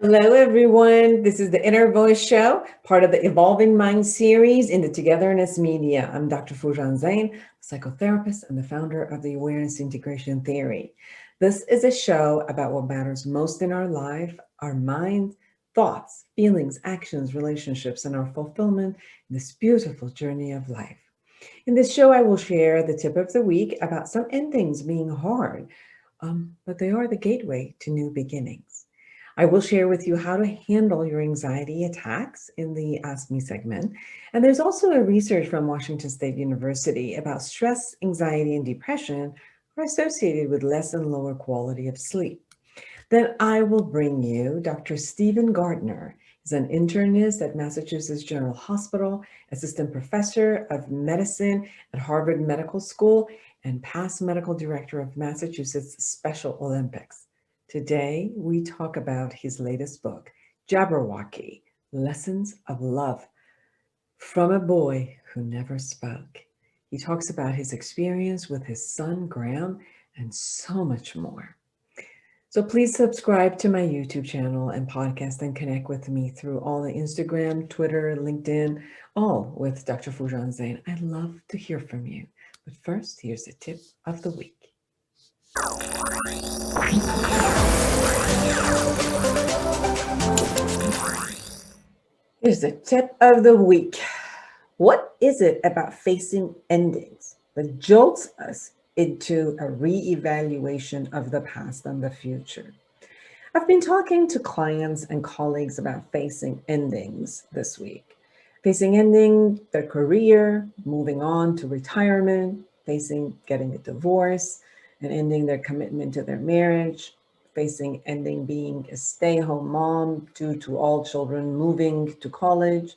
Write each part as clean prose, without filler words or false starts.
Hello, everyone. This is the Inner Voice Show, part of the Evolving Mind series in the Togetherness media. I'm Dr. Foojan Zeine, psychotherapist and the founder of the Awareness Integration Theory. This is a show about what matters most in our life, our mind, thoughts, feelings, actions, relationships, and our fulfillment in this beautiful journey of life. In this show, I will share the tip of the week about some endings being hard, but they are the gateway to new beginnings. I will share with you how to handle your anxiety attacks in the Ask Me segment. And there's also a research from Washington State University about stress, anxiety, and depression are associated with less and lower quality of sleep. Then I will bring you Dr. Stephen Gardner. He's an internist at Massachusetts General Hospital, assistant professor of medicine at Harvard Medical School, and past medical director of Massachusetts Special Olympics. Today, we talk about his latest book, Jabberwocky, Lessons of Love, from a Boy Who Never Spoke. He talks about his experience with his son, Graham, and so much more. So please subscribe to my YouTube channel and podcast and connect with me through all the Instagram, Twitter, LinkedIn, all with Dr. Foojan Zeine. I'd love to hear from you. But first, here's the tip of the week. Here's the tip of the week. What is it about facing endings that jolts us into a re-evaluation of the past and the future? I've been talking to clients and colleagues about facing endings this week. Facing ending their career, moving on to retirement, facing getting a divorce, and ending their commitment to their marriage, facing ending being a stay-at-home mom due to all children moving to college,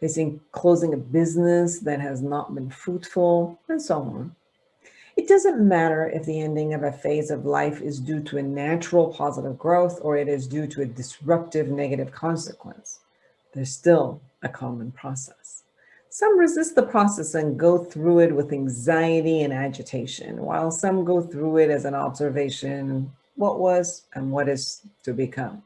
facing closing a business that has not been fruitful, and so on. It doesn't matter if the ending of a phase of life is due to a natural positive growth or it is due to a disruptive negative consequence. There's still a common process. Some resist the process and go through it with anxiety and agitation, while some go through it as an observation, what was and what is to become.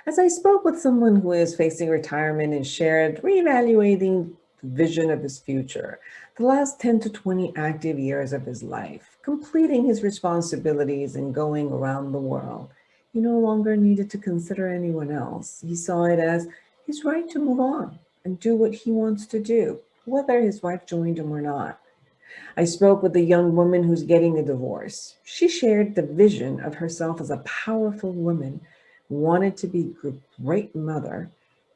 As I spoke with someone who is facing retirement and shared reevaluating the vision of his future, the last 10 to 20 active years of his life, completing his responsibilities and going around the world, he no longer needed to consider anyone else. He saw it as his right to move on and do what he wants to do, whether his wife joined him or not. I spoke with a young woman who's getting a divorce. She shared the vision of herself as a powerful woman who wanted to be a great mother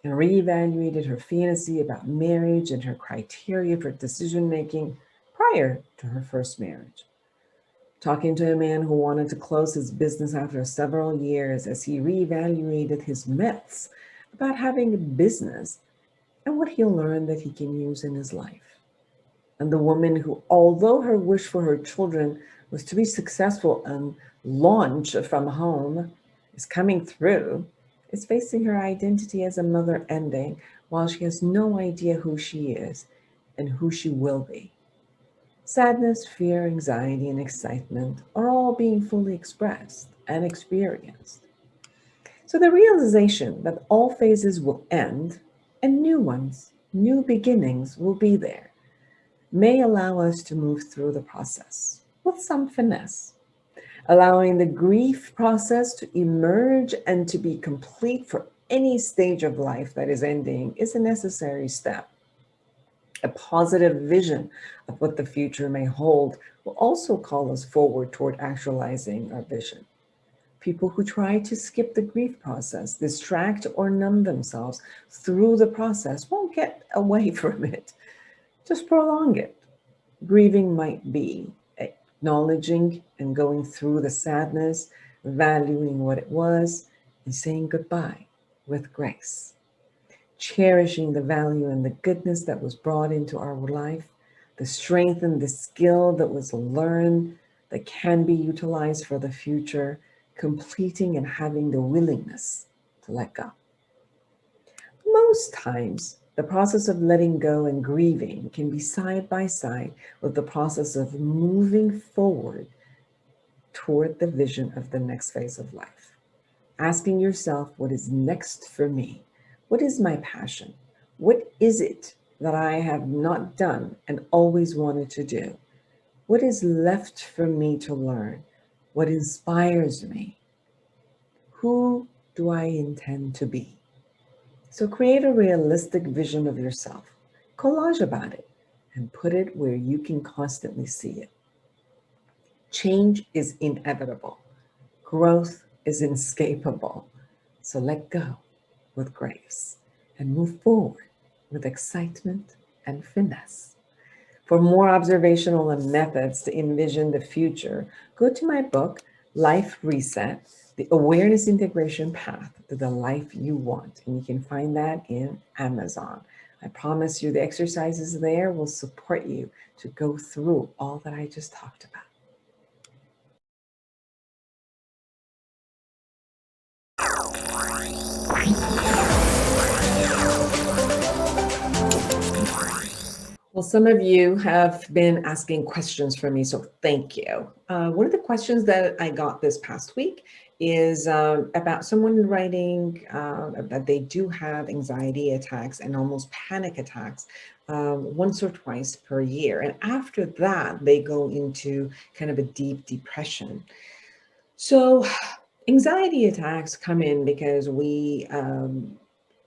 and reevaluated her fantasy about marriage and her criteria for decision making prior to her first marriage. Talking to a man who wanted to close his business after several years as he reevaluated his myths about having a business and what he'll learn that he can use in his life. And the woman who, although her wish for her children was to be successful and launch from home, is coming through, is facing her identity as a mother ending while she has no idea who she is and who she will be. Sadness, fear, anxiety, and excitement are all being fully expressed and experienced. So the realization that all phases will end and new ones, new beginnings will be there, may allow us to move through the process with some finesse. Allowing the grief process to emerge and to be complete for any stage of life that is ending is a necessary step. A positive vision of what the future may hold will also call us forward toward actualizing our vision. People who try to skip the grief process, distract or numb themselves through the process won't get away from it. Just prolong it. Grieving might be acknowledging and going through the sadness, valuing what it was, and saying goodbye with grace. Cherishing the value and the goodness that was brought into our life, the strength and the skill that was learned that can be utilized for the future, completing and having the willingness to let go. Most times, The process of letting go and grieving can be side by side with the process of moving forward toward the vision of the next phase of life. Asking yourself, what is next for me? What is my passion? What is it that I have not done and always wanted to do? What is left for me to learn? What inspires me? Who do I intend to be? So create a realistic vision of yourself, collage about it, and put it where you can constantly see it. Change is inevitable. Growth is inescapable. So let go with grace and move forward with excitement and finesse. For more observational and methods to envision the future, go to my book, Life Reset, The Awareness Integration Path to the Life You Want. And you can find that in Amazon. I promise you the exercises there will support you to go through all that I just talked about. Well, some of you have been asking questions from me, so thank you. One of the questions that I got this past week is about someone writing that they do have anxiety attacks and almost panic attacks once or twice per year. And after that, they go into kind of a deep depression. So anxiety attacks come in because we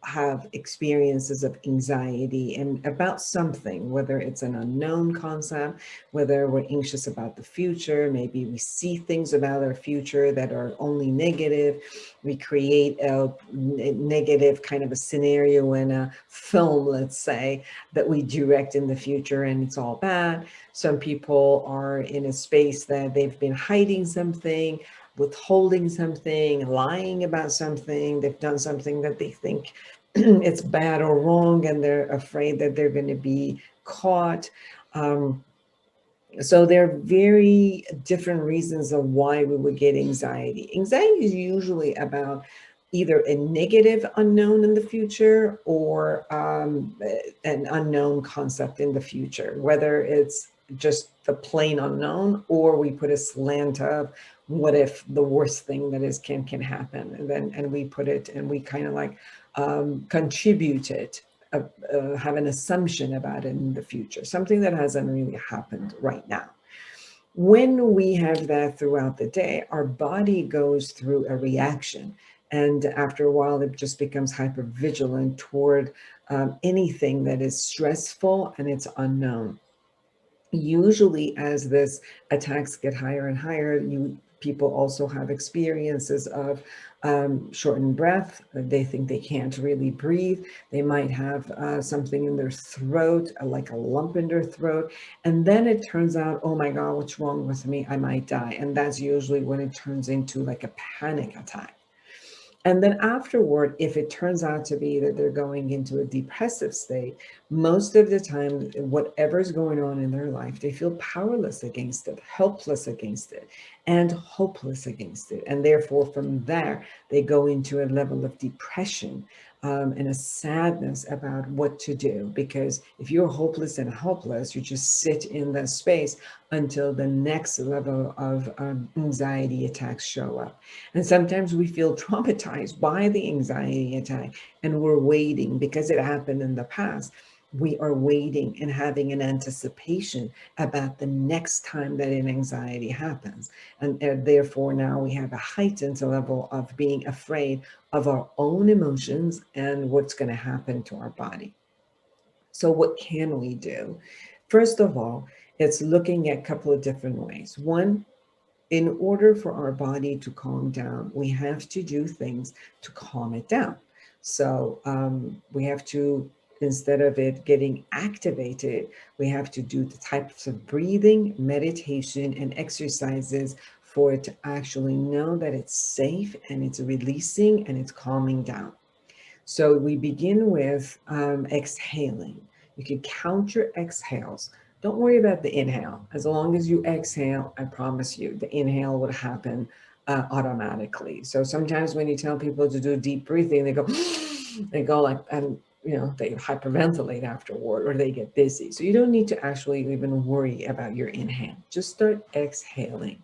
have experiences of anxiety and about something, whether it's an unknown concept, whether we're anxious about the future, maybe we see things about our future that are only negative. We create a negative kind of a scenario in a film, let's say, that we direct in the future and it's all bad. Some people are in a space that they've been hiding something, withholding something, lying about something. They've done something that they think it's bad or wrong, and they're afraid that they're going to be caught. So there are very different reasons of why we would get anxiety. Anxiety is usually about either a negative unknown in the future or an unknown concept in the future, whether it's just the plain unknown or we put a slant of what if the worst thing that is can happen, and we put it and we kind of like contribute it, have an assumption about it in the future, something that hasn't really happened right now. When we have that throughout the day, our body goes through a reaction. And after a while, it just becomes hypervigilant toward anything that is stressful and it's unknown. Usually, as this attacks get higher and higher, people also have experiences of shortened breath. They think they can't really breathe. They might have something in their throat, like a lump in their throat. And then it turns out, oh my God, what's wrong with me? I might die. And that's usually when it turns into like a panic attack. And then afterward, if it turns out to be that they're going into a depressive state, most of the time, whatever's going on in their life, they feel powerless against it, helpless against it, and hopeless against it. And therefore, from there, they go into a level of depression and a sadness about what to do. Because if you're hopeless and helpless, you just sit in that space until the next level of anxiety attacks show up. And sometimes we feel traumatized by the anxiety attack and we're waiting because it happened in the past. We are waiting and having an anticipation about the next time that an anxiety happens. And therefore now we have a heightened level of being afraid of our own emotions and what's going to happen to our body. So what can we do? First of all, it's looking at a couple of different ways. One, in order for our body to calm down, we have to do things to calm it down. So we have to, instead of it getting activated, we have to do the types of breathing, meditation, and exercises for it to actually know that it's safe and it's releasing and it's calming down. So we begin with exhaling. You can count your exhales. Don't worry about the inhale. As long as you exhale, I promise you, the inhale would happen automatically. So sometimes when you tell people to do deep breathing, they go, they go like, and they hyperventilate afterward or they get dizzy. So you don't need to actually even worry about your inhale. Just start exhaling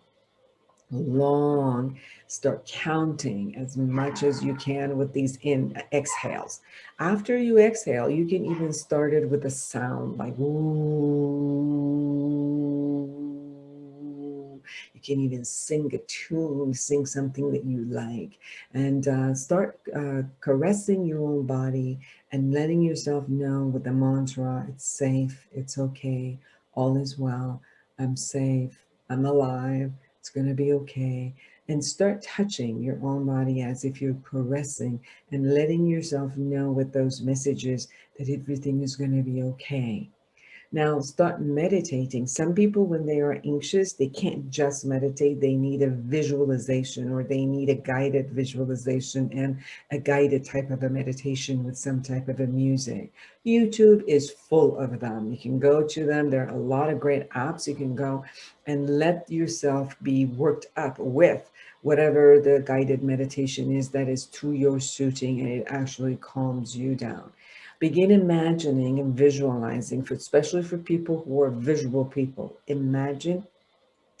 long. Start counting as much as you can with these exhales. After you exhale, you can even start it with a sound like ooh. You can even sing a tune, sing something that you like, and start caressing your own body and letting yourself know with the mantra: it's safe, it's okay, all is well, I'm safe, I'm alive, it's going to be okay. And start touching your own body as if you're caressing and letting yourself know with those messages that everything is going to be okay. Now start meditating. Some people, when they are anxious, they can't just meditate. They need a visualization, or they need a guided visualization and a guided type of a meditation with some type of a music. YouTube is full of them. You can go to them. There are a lot of great apps. You can go and let yourself be worked up with whatever the guided meditation is that is to your suiting, and it actually calms you down. Begin imagining and visualizing, especially for people who are visual people. Imagine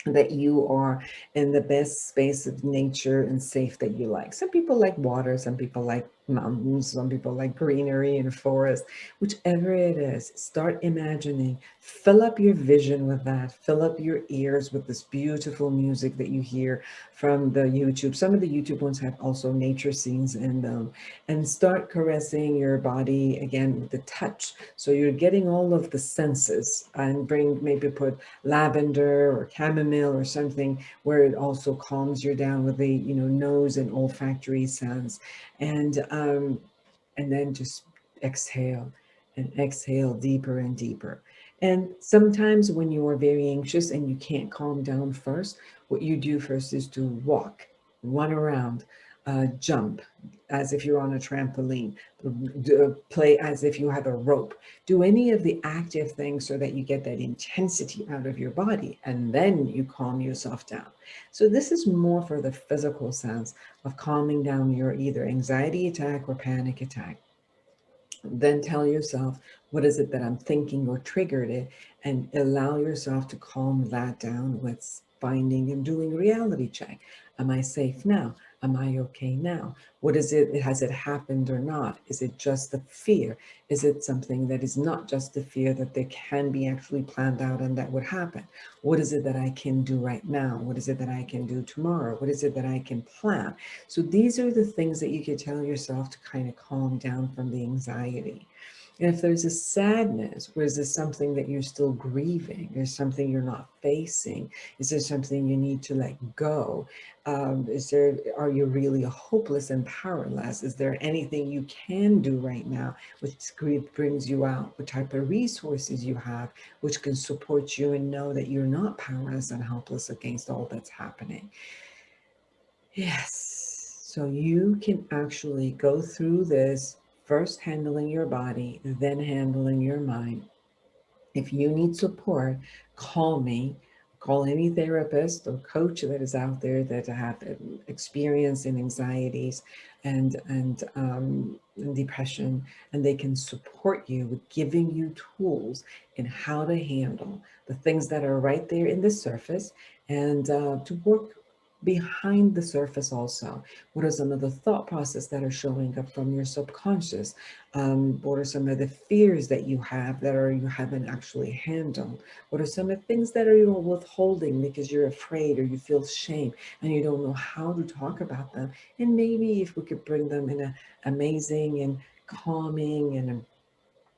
that you are in the best space of nature and safe that you like. Some people like water, some people like mountains, some people like greenery and forest. Whichever it is, start imagining. Fill up your vision with that. Fill up your ears with this beautiful music that you hear from the YouTube. Some of the YouTube ones have also nature scenes in them. And start caressing your body again with the touch. So you're getting all of the senses, and maybe put lavender or chamomile or something where it also calms you down with the nose and olfactory sense. And then just exhale, and exhale deeper and deeper. And sometimes when you are very anxious and you can't calm down first, what you do first is to walk, run around, jump as if you're on a trampoline, play as if you have a rope. Do any of the active things so that you get that intensity out of your body, and then you calm yourself down. So this is more for the physical sense of calming down your either anxiety attack or panic attack. Then tell yourself, what is it that I'm thinking or triggered it, and allow yourself to calm that down with finding and doing a reality check. Am I safe now? Am I okay now? What is it? Has it happened or not? Is it just the fear? Is it something that is not just the fear, that they can be actually planned out and that would happen? What is it that I can do right now? What is it that I can do tomorrow? What is it that I can plan? So these are the things that you can tell yourself to kind of calm down from the anxiety. And if there's a sadness, or is this something that you're still grieving? There's something you're not facing? Is there something you need to let go? Are you really hopeless and powerless? Is there anything you can do right now which grief brings you out? What type of resources you have which can support you and know that you're not powerless and helpless against all that's happening? Yes. So you can actually go through this, first handling your body, then handling your mind. If you need support, call me. Call any therapist or coach that is out there that have experience in anxieties and depression, and they can support you with giving you tools in how to handle the things that are right there in the surface, and to work behind the surface also. What are some of the thought process that are showing up from your subconscious? What are some of the fears that you have that you haven't actually handled? What are some of the things that are you withholding because you're afraid or you feel shame and you don't know how to talk about them? And maybe if we could bring them in a amazing and calming and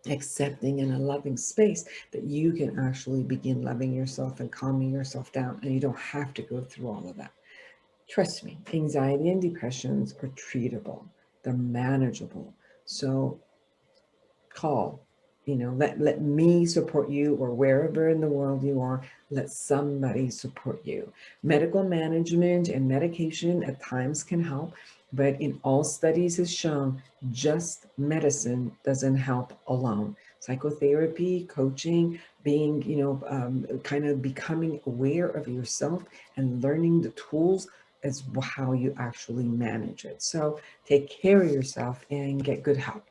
accepting and a loving space, that you can actually begin loving yourself and calming yourself down, and you don't have to go through all of that. Trust me, anxiety and depressions are treatable. They're manageable. So call, let me support you, or wherever in the world you are, let somebody support you. Medical management and medication at times can help, but in all studies has shown just medicine doesn't help alone. Psychotherapy, coaching, being, kind of becoming aware of yourself and learning the tools is how you actually manage it. So take care of yourself and get good help.